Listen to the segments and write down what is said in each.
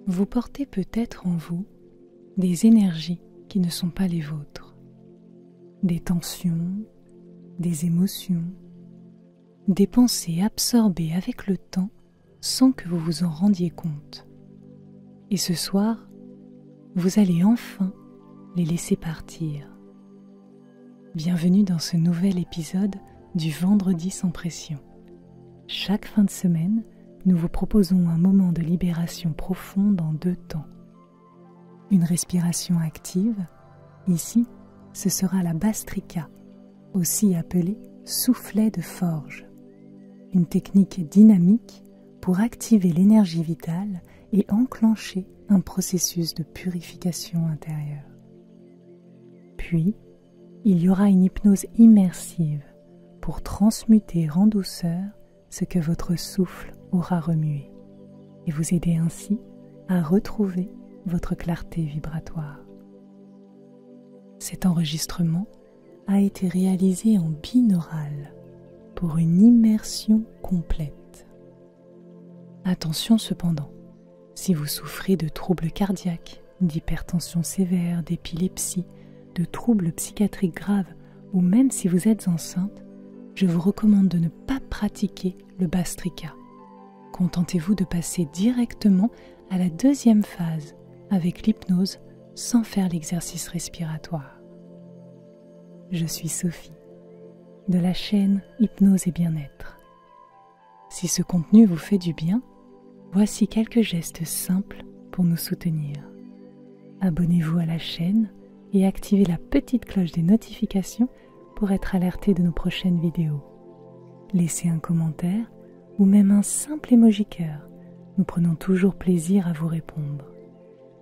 Vous portez peut-être en vous des énergies qui ne sont pas les vôtres, des tensions, des émotions, des pensées absorbées avec le temps sans que vous vous en rendiez compte. Et ce soir, vous allez enfin les laisser partir. Bienvenue dans ce nouvel épisode du Vendredi sans pression. Chaque fin de semaine, nous vous proposons un moment de libération profonde en 2 temps. Une respiration active, ici, ce sera la Bastrika, aussi appelée soufflet de forge. Une technique dynamique pour activer l'énergie vitale et enclencher un processus de purification intérieure. Puis, il y aura une hypnose immersive pour transmuter en douceur ce que votre souffle aura remué et vous aider ainsi à retrouver votre clarté vibratoire. Cet enregistrement a été réalisé en binaural pour une immersion complète. Attention cependant, si vous souffrez de troubles cardiaques, d'hypertension sévère, d'épilepsie, de troubles psychiatriques graves ou même si vous êtes enceinte, je vous recommande de ne pas pratiquer le Bastrika. Contentez-vous de passer directement à la 2e phase avec l'hypnose sans faire l'exercice respiratoire. Je suis Sophie, de la chaîne Hypnose et Bien-être. Si ce contenu vous fait du bien, voici quelques gestes simples pour nous soutenir. Abonnez-vous à la chaîne et activez la petite cloche des notifications pour être alerté de nos prochaines vidéos. Laissez un commentaire ou même un simple emoji cœur. Nous prenons toujours plaisir à vous répondre.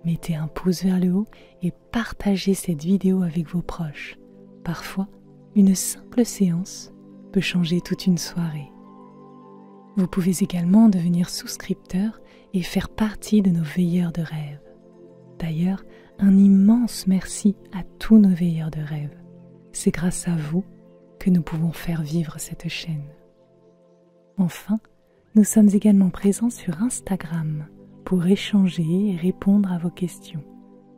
Mettez un pouce vers le haut et partagez cette vidéo avec vos proches. Parfois, une simple séance peut changer toute une soirée. Vous pouvez également devenir souscripteur et faire partie de nos veilleurs de rêve. D'ailleurs, un immense merci à tous nos veilleurs de rêve. C'est grâce à vous que nous pouvons faire vivre cette chaîne. Enfin, nous sommes également présents sur Instagram pour échanger et répondre à vos questions.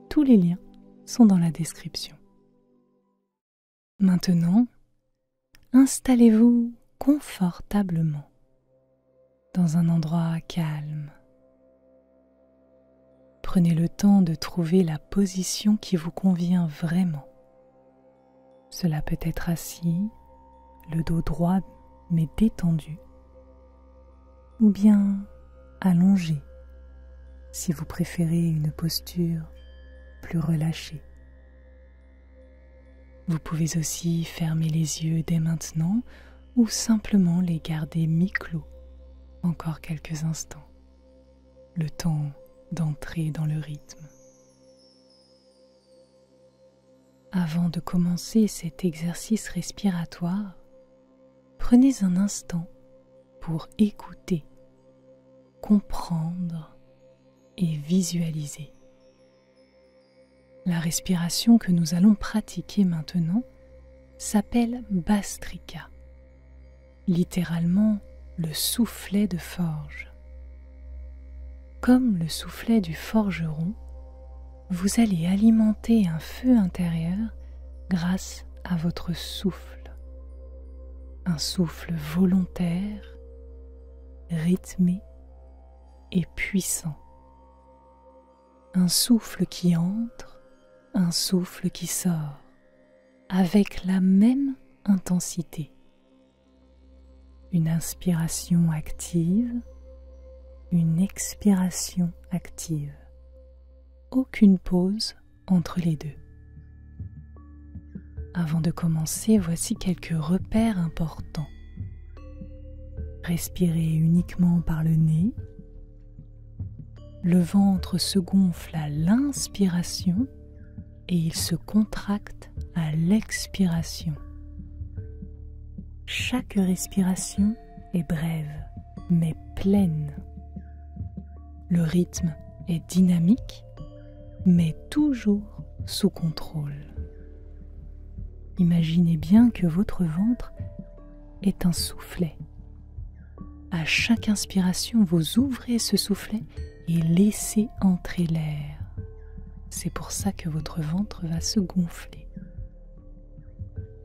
Tous les liens sont dans la description. Maintenant, installez-vous confortablement dans un endroit calme. Prenez le temps de trouver la position qui vous convient vraiment. Cela peut être assis, le dos droit mais détendu, ou bien allongé si vous préférez une posture plus relâchée. Vous pouvez aussi fermer les yeux dès maintenant ou simplement les garder mi-clos encore quelques instants, le temps d'entrer dans le rythme. Avant de commencer cet exercice respiratoire, prenez un instant pour écouter, comprendre et visualiser. La respiration que nous allons pratiquer maintenant s'appelle Bastrika, littéralement le soufflet de forge. Comme le soufflet du forgeron, vous allez alimenter un feu intérieur grâce à votre souffle. Un souffle volontaire, rythmé et puissant. Un souffle qui entre, un souffle qui sort, avec la même intensité. Une inspiration active, une expiration active. Aucune pause entre les deux. Avant de commencer, voici quelques repères importants. Respirez uniquement par le nez. Le ventre se gonfle à l'inspiration et il se contracte à l'expiration. Chaque respiration est brève, mais pleine. Le rythme est dynamique, mais toujours sous contrôle. Imaginez bien que votre ventre est un soufflet. À chaque inspiration, vous ouvrez ce soufflet et laissez entrer l'air. C'est pour ça que votre ventre va se gonfler.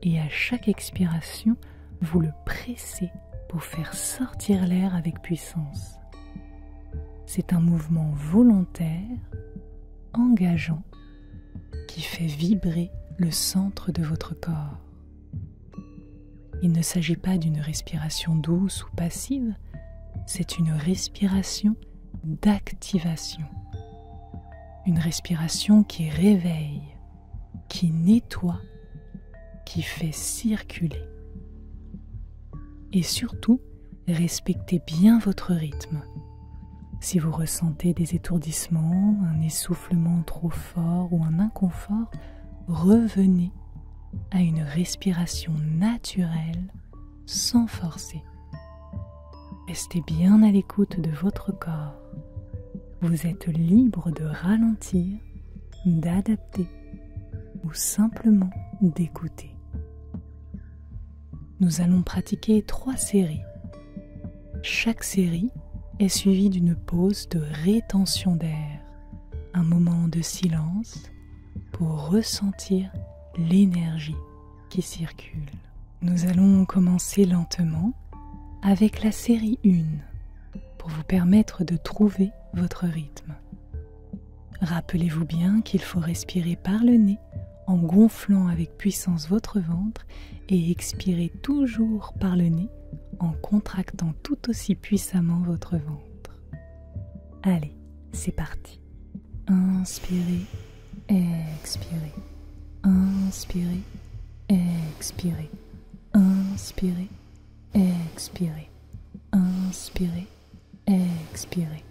Et à chaque expiration, vous le pressez pour faire sortir l'air avec puissance. C'est un mouvement volontaire, engageant, qui fait vibrer le centre de votre corps. Il ne s'agit pas d'une respiration douce ou passive, c'est une respiration d'activation. Une respiration qui réveille, qui nettoie, qui fait circuler. Et surtout, respectez bien votre rythme. Si vous ressentez des étourdissements, un essoufflement trop fort ou un inconfort, revenez à une respiration naturelle sans forcer. Restez bien à l'écoute de votre corps. Vous êtes libre de ralentir, d'adapter ou simplement d'écouter. Nous allons pratiquer 3 séries. Chaque série est suivie d'une pause de rétention d'air, un moment de silence pour ressentir l'énergie qui circule. Nous allons commencer lentement avec la série 1 pour vous permettre de trouver votre rythme. Rappelez-vous bien qu'il faut respirer par le nez en gonflant avec puissance votre ventre et expirer toujours par le nez en contractant tout aussi puissamment votre ventre. Allez, c'est parti. Inspirez, expirez. Inspirez, expirez. Inspirez, expirez. Inspirez, expirez.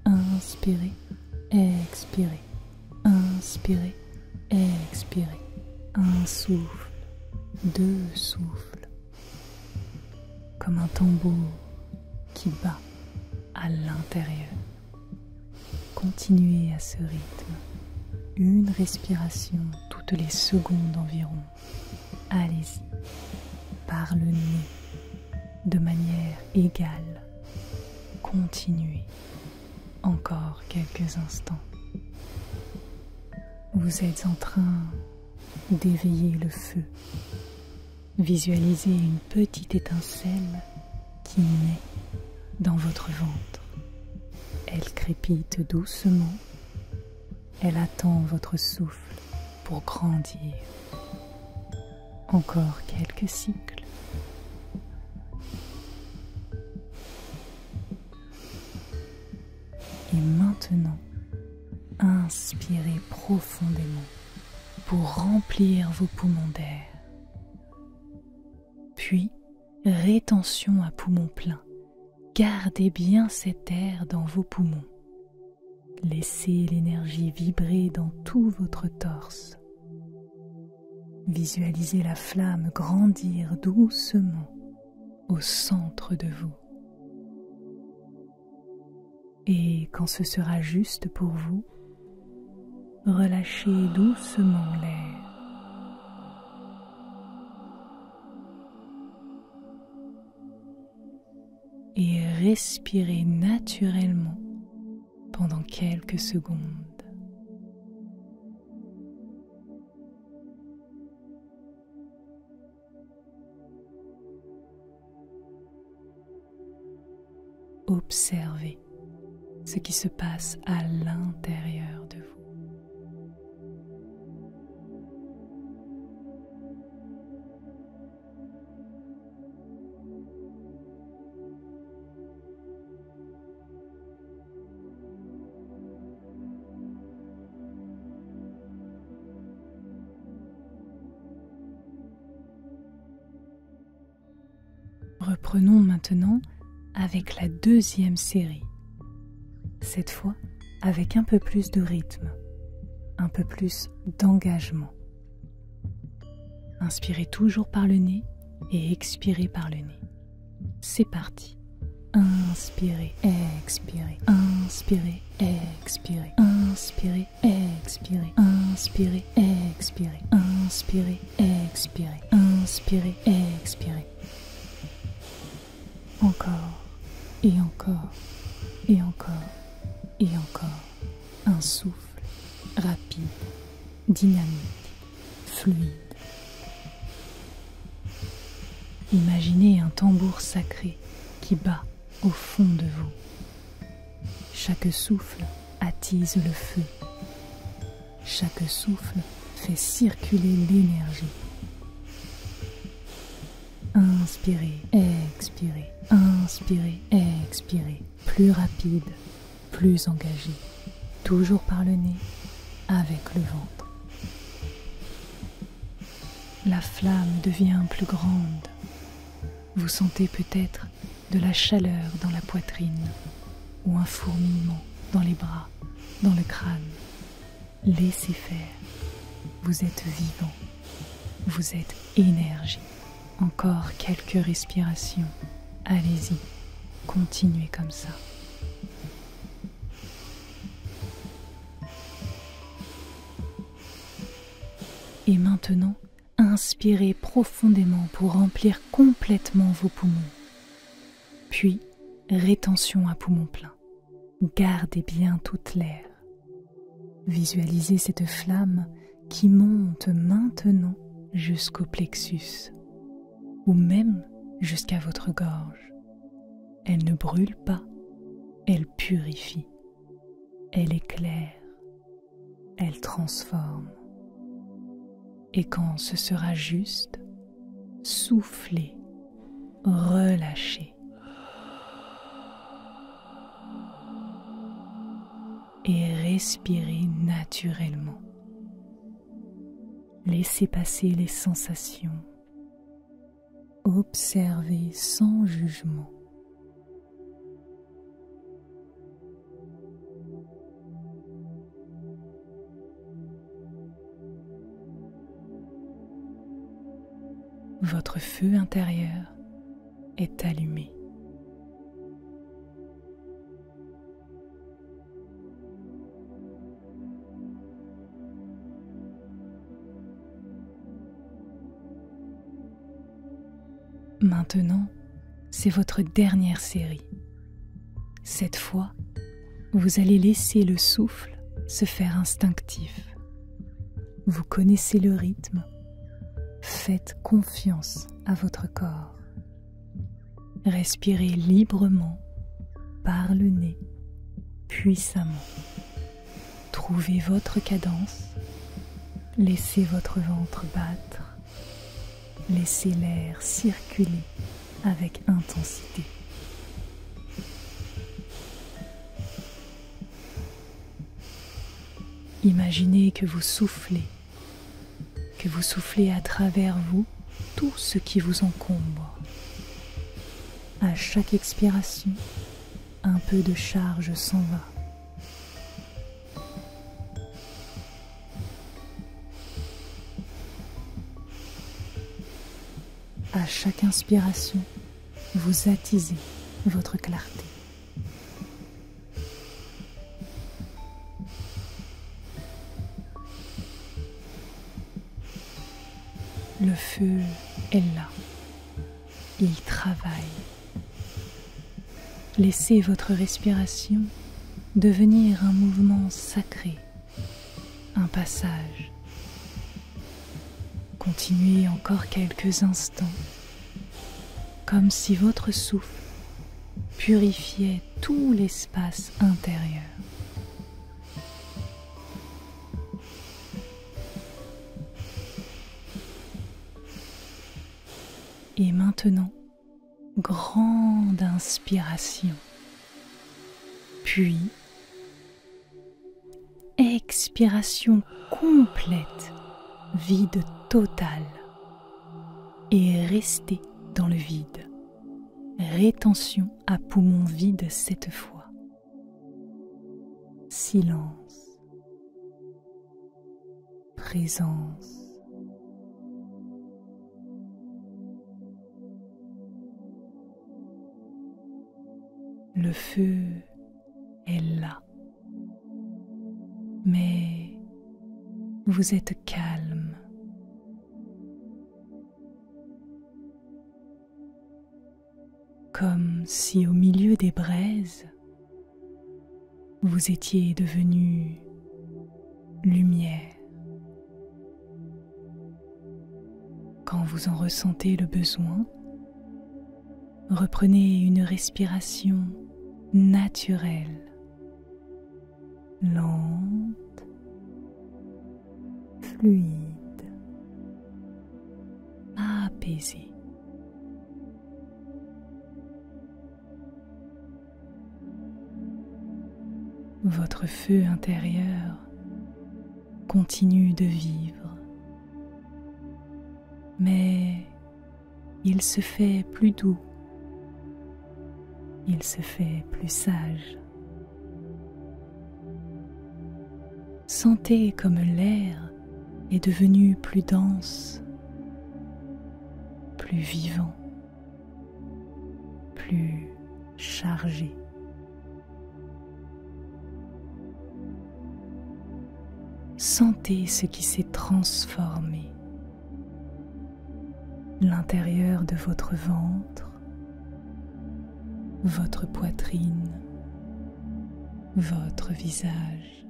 Inspirez, expirez. Inspirez, expirez. Un souffle, 2 souffles. Comme un tambour qui bat à l'intérieur. Continuez à ce rythme. Une respiration toutes les secondes environ. Allez-y, par le nez, de manière égale. Continuez. Encore quelques instants. Vous êtes en train d'éveiller le feu. Visualisez une petite étincelle qui naît dans votre ventre. Elle crépite doucement. Elle attend votre souffle pour grandir. Encore quelques cycles. Et maintenant, inspirez profondément pour remplir vos poumons d'air. Puis, rétention à poumons pleins. Gardez bien cet air dans vos poumons. Laissez l'énergie vibrer dans tout votre torse. Visualisez la flamme grandir doucement au centre de vous. Et quand ce sera juste pour vous, relâchez doucement l'air. Et respirez naturellement pendant quelques secondes. Observez ce qui se passe à l'intérieur de vous. Reprenons maintenant avec la 2e série. Cette fois avec un peu plus de rythme, un peu plus d'engagement. Inspirez toujours par le nez et expirez par le nez. C'est parti. Inspirez, expirez, inspirez, expirez, inspirez, expirez, inspirez, expirez, inspirez, expirez, inspirez, expirez. Encore, et encore, et encore, Et encore, un souffle rapide, dynamique, fluide. Imaginez un tambour sacré qui bat au fond de vous. Chaque souffle attise le feu. Chaque souffle fait circuler l'énergie. Inspirez, expirez, inspirez, expirez. Plus rapide, plus engagé. Toujours par le nez, avec le ventre. La flamme devient plus grande. Vous sentez peut-être de la chaleur dans la poitrine ou un fourmillement dans les bras, dans le crâne. Laissez faire. Vous êtes vivant. Vous êtes énergie. Encore quelques respirations. Allez-y. Continuez comme ça. Et maintenant, inspirez profondément pour remplir complètement vos poumons. Puis, rétention à poumons pleins. Gardez bien toute l'air. Visualisez cette flamme qui monte maintenant jusqu'au plexus ou même jusqu'à votre gorge. Elle ne brûle pas, elle purifie, elle éclaire, elle transforme. Et quand ce sera juste, soufflez, relâchez. Et respirez naturellement. Laissez passer les sensations. Observez sans jugement. Votre feu intérieur est allumé. Maintenant, c'est votre dernière série. Cette fois, vous allez laisser le souffle se faire instinctif. Vous connaissez le rythme. Faites confiance à votre corps. Respirez librement par le nez, puissamment. Trouvez votre cadence. Laissez votre ventre battre. Laissez l'air circuler avec intensité. Imaginez que vous soufflez à travers vous tout ce qui vous encombre. À chaque expiration, un peu de charge s'en va. À chaque inspiration, vous attisez votre clarté. Le feu est là. Il travaille. Laissez votre respiration devenir un mouvement sacré, un passage. Continuez encore quelques instants, comme si votre souffle purifiait tout l'espace intérieur. Et maintenant, grande inspiration, puis expiration complète, vide total, et restez dans le vide. Rétention à poumons vides cette fois. Silence, présence. Le feu est là, mais vous êtes calme. Comme si au milieu des braises, vous étiez devenu lumière. Quand vous en ressentez le besoin, reprenez une respiration naturelle, lente, fluide, apaisée. Votre feu intérieur continue de vivre, mais il se fait plus doux, il se fait plus sage. Sentez comme l'air est devenu plus dense, plus vivant, plus chargé. Sentez ce qui s'est transformé. L'intérieur de votre ventre, votre poitrine, votre visage.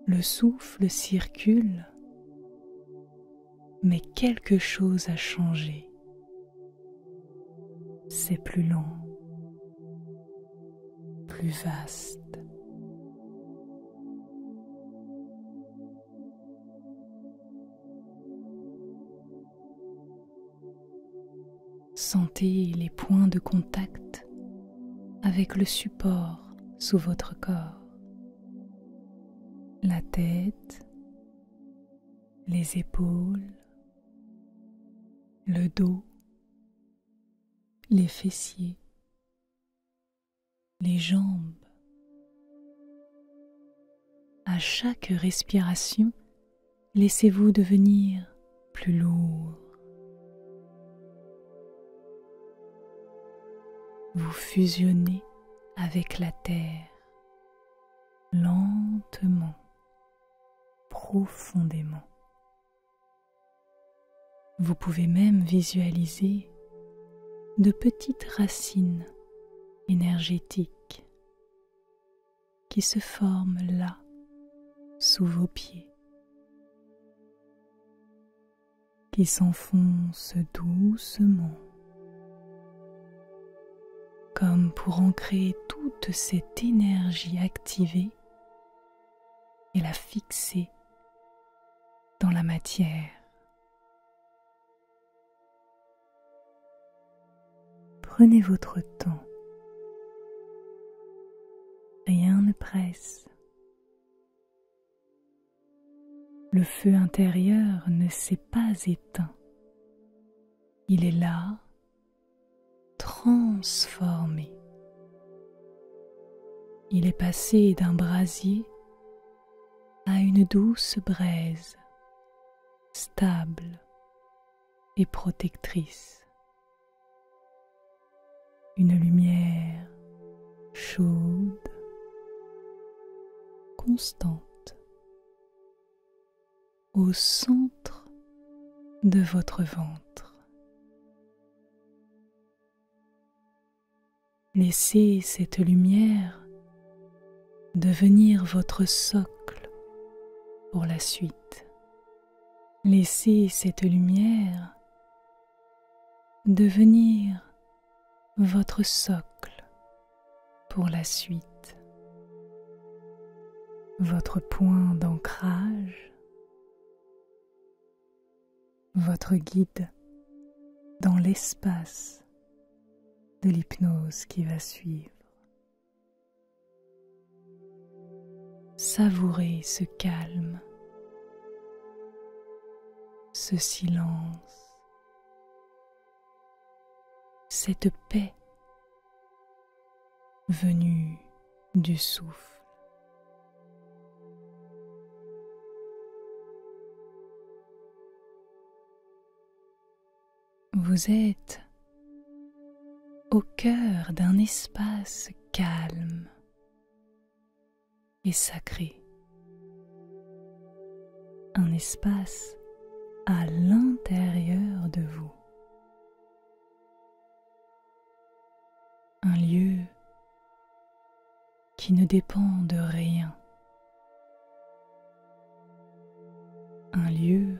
Le souffle circule, mais quelque chose a changé. C'est plus lent, plus vaste. Sentez les points de contact avec le support sous votre corps. La tête, les épaules, le dos, les fessiers, les jambes. À chaque respiration, laissez-vous devenir plus lourd. Vous fusionnez avec la terre, lentement, profondément. Vous pouvez même visualiser de petites racines énergétiques qui se forment là, sous vos pieds, qui s'enfoncent doucement, comme pour ancrer toute cette énergie activée et la fixer dans la matière. Prenez votre temps. Rien ne presse. Le feu intérieur ne s'est pas éteint. Il est là, transformé. Il est passé d'un brasier à une douce braise, stable et protectrice. Une lumière chaude, constante, au centre de votre ventre. Laissez cette lumière devenir votre socle pour la suite. Laissez cette lumière devenir votre socle pour la suite. Votre point d'ancrage, votre guide dans l'espace de l'hypnose qui va suivre. Savourez ce calme, ce silence, cette paix venue du souffle. Vous êtes au cœur d'un espace calme et sacré, un espace à l'intérieur de vous, un lieu qui ne dépend de rien. Un lieu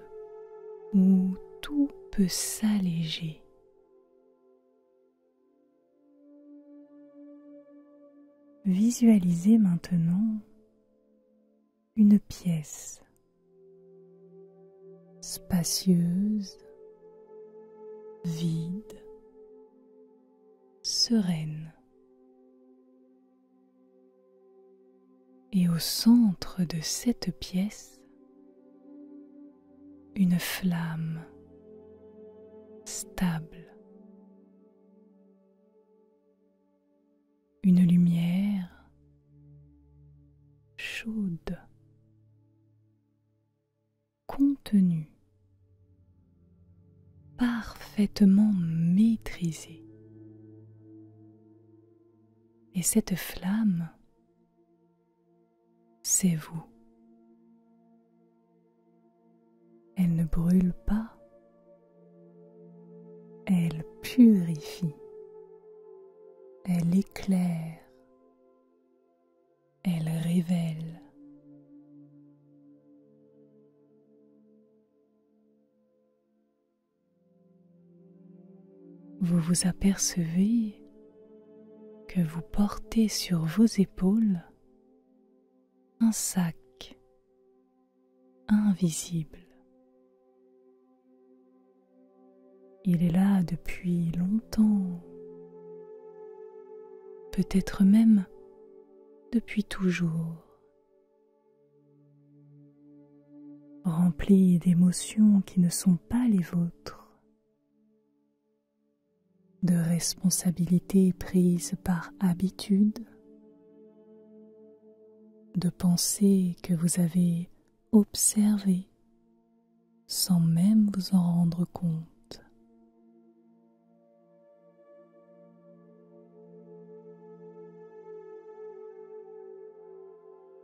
où tout peut s'alléger. Visualisez maintenant une pièce spacieuse, vide, sereine. Et au centre de cette pièce, une flamme stable, une lumière chaude, contenue, parfaitement maîtrisée. Et cette flamme, c'est vous. Elle ne brûle pas, elle purifie, elle éclaire, elle révèle. Vous vous apercevez que vous portez sur vos épaules un sac invisible. Il est là depuis longtemps, peut-être même depuis toujours, rempli d'émotions qui ne sont pas les vôtres, de responsabilités prises par habitude, de pensées que vous avez observées sans même vous en rendre compte.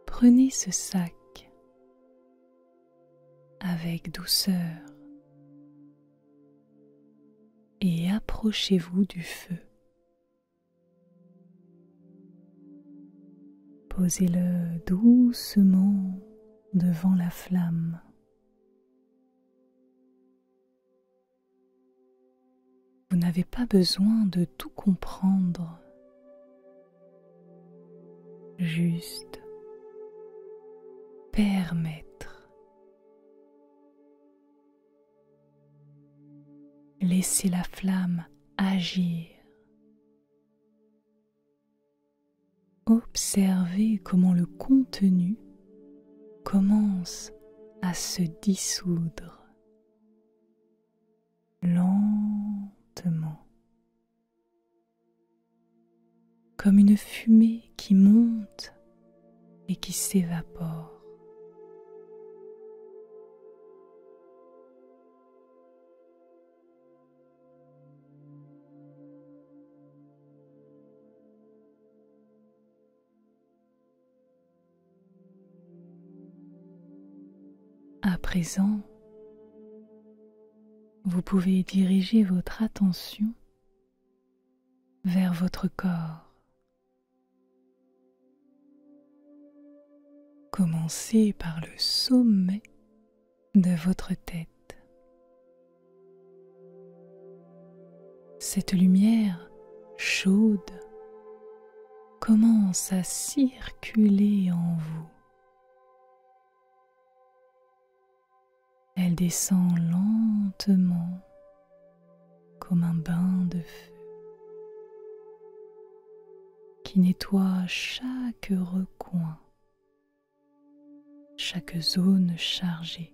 Prenez ce sac avec douceur et approchez-vous du feu. Posez-le doucement devant la flamme. Vous n'avez pas besoin de tout comprendre, juste permettre. Laissez la flamme agir. Observez comment le contenu commence à se dissoudre lentement, comme une fumée qui monte et qui s'évapore. À présent, vous pouvez diriger votre attention vers votre corps. Commencez par le sommet de votre tête. Cette lumière chaude commence à circuler en vous. Elle descend lentement comme un bain de feu qui nettoie chaque recoin, chaque zone chargée.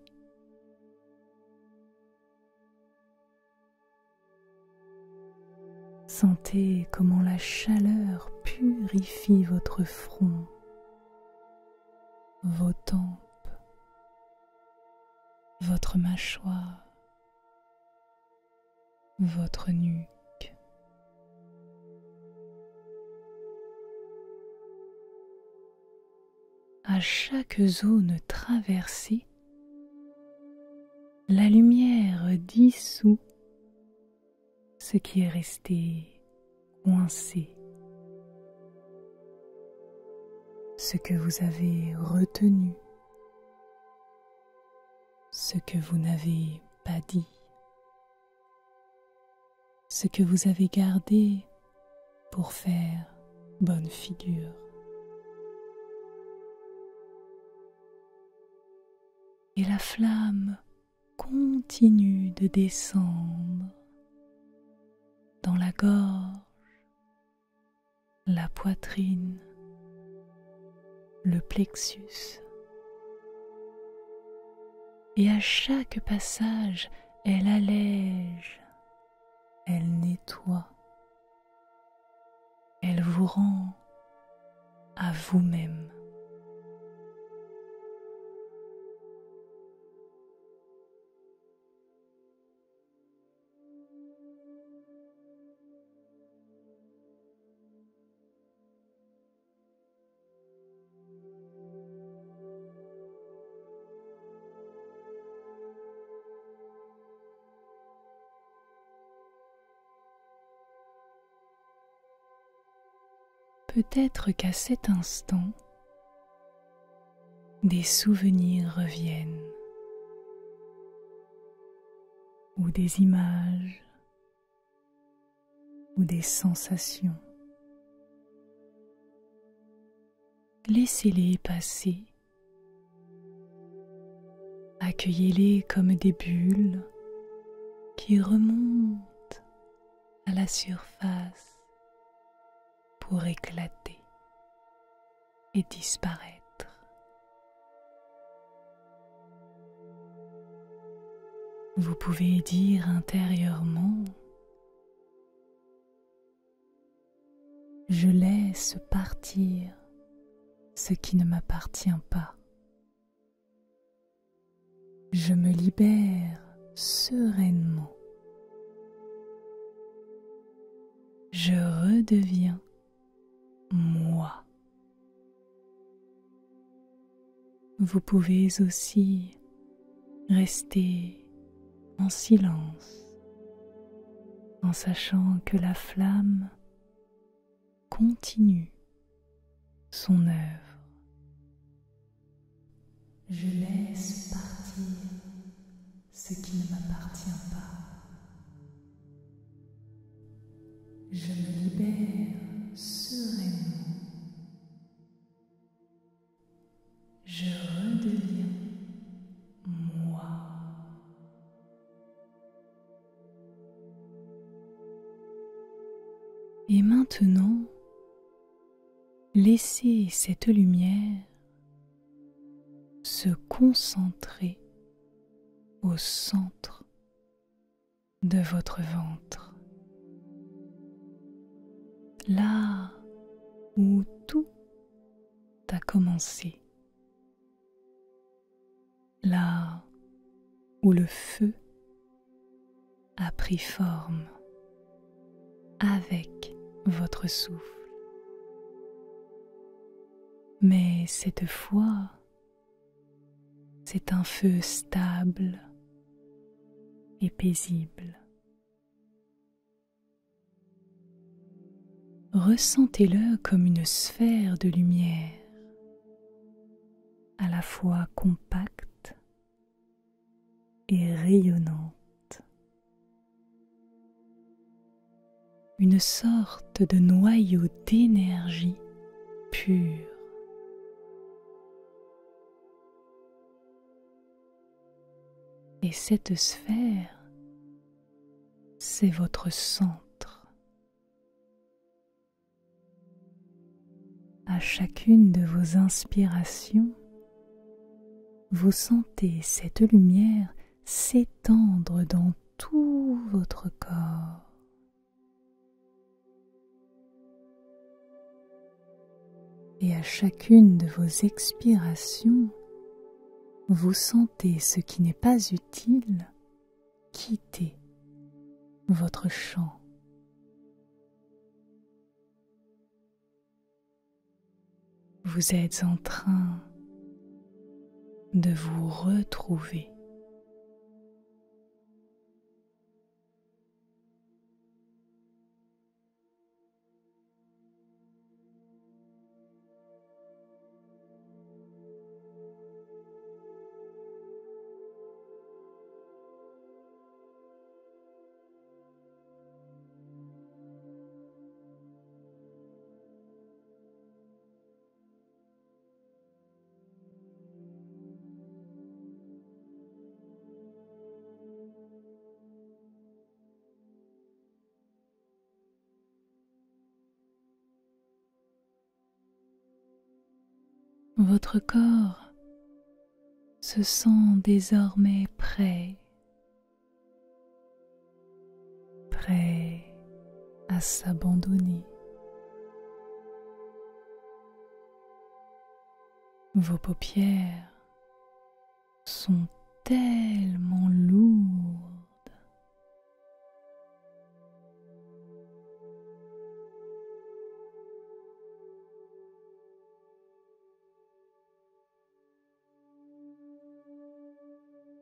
Sentez comment la chaleur purifie votre front, vos tempes, votre mâchoire, votre nuque. À chaque zone traversée, la lumière dissout ce qui est resté coincé. ce que vous avez retenu, ce que vous n'avez pas dit, ce que vous avez gardé pour faire bonne figure. Et la flamme continue de descendre dans la gorge, la poitrine, le plexus. Et à chaque passage, elle allège, elle nettoie, elle vous rend à vous-même. Peut-être qu'à cet instant, des souvenirs reviennent, ou des images, ou des sensations. Laissez-les passer, accueillez-les comme des bulles qui remontent à la surface pour éclater et disparaître. Vous pouvez dire intérieurement: je laisse partir ce qui ne m'appartient pas. Je me libère sereinement. Je redeviens moi. Vous pouvez aussi rester en silence, en sachant que la flamme continue son œuvre. Je laisse partir ce qui ne m'appartient pas. Je me libère sereinement. Je redeviens moi. Et maintenant, laissez cette lumière se concentrer au centre de votre ventre, là où tout a commencé, là où le feu a pris forme avec votre souffle. Mais cette fois, c'est un feu stable et paisible. Ressentez-le comme une sphère de lumière, à la fois compacte et rayonnante. Une sorte de noyau d'énergie pure. Et cette sphère, c'est votre centre. À chacune de vos inspirations, vous sentez cette lumière s'étendre dans tout votre corps. Et à chacune de vos expirations, vous sentez ce qui n'est pas utile quitter votre champ. Vous êtes en train de vous retrouver. Votre corps se sent désormais prêt à s'abandonner. Vos paupières sont tellement lourdes.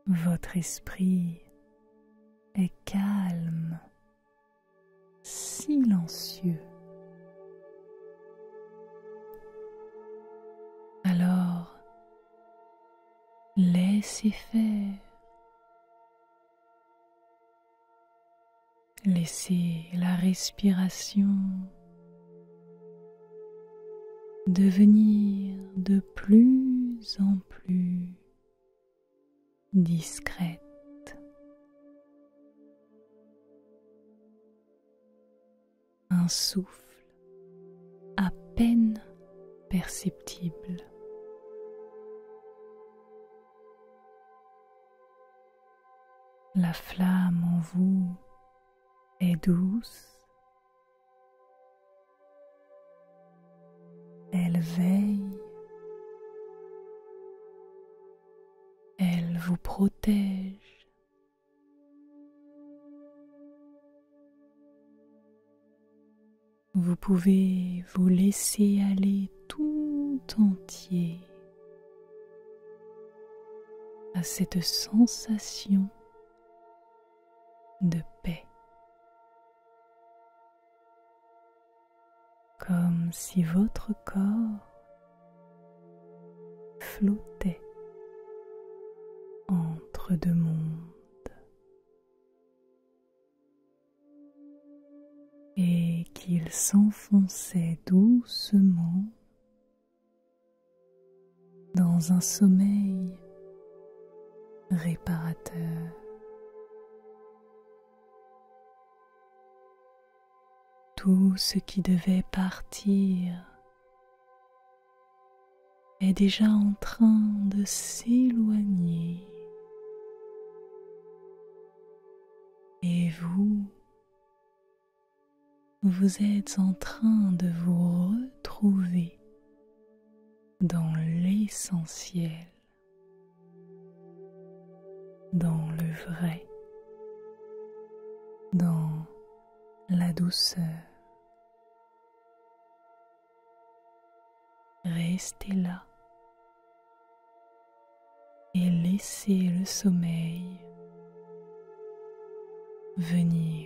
Votre esprit est calme, silencieux. Alors, laissez faire. Laissez la respiration devenir de plus en plus discrète. Un souffle à peine perceptible. La flamme en vous est douce. Elle veille. Elle vous protège. Vous pouvez vous laisser aller tout entier à cette sensation de paix, comme si votre corps flottait entre deux mondes et qu'il s'enfonçait doucement dans un sommeil réparateur. Tout ce qui devait partir est déjà en train de s'éloigner. Et vous êtes en train de vous retrouver dans l'essentiel, dans le vrai, dans la douceur. Restez là et laissez le sommeil venir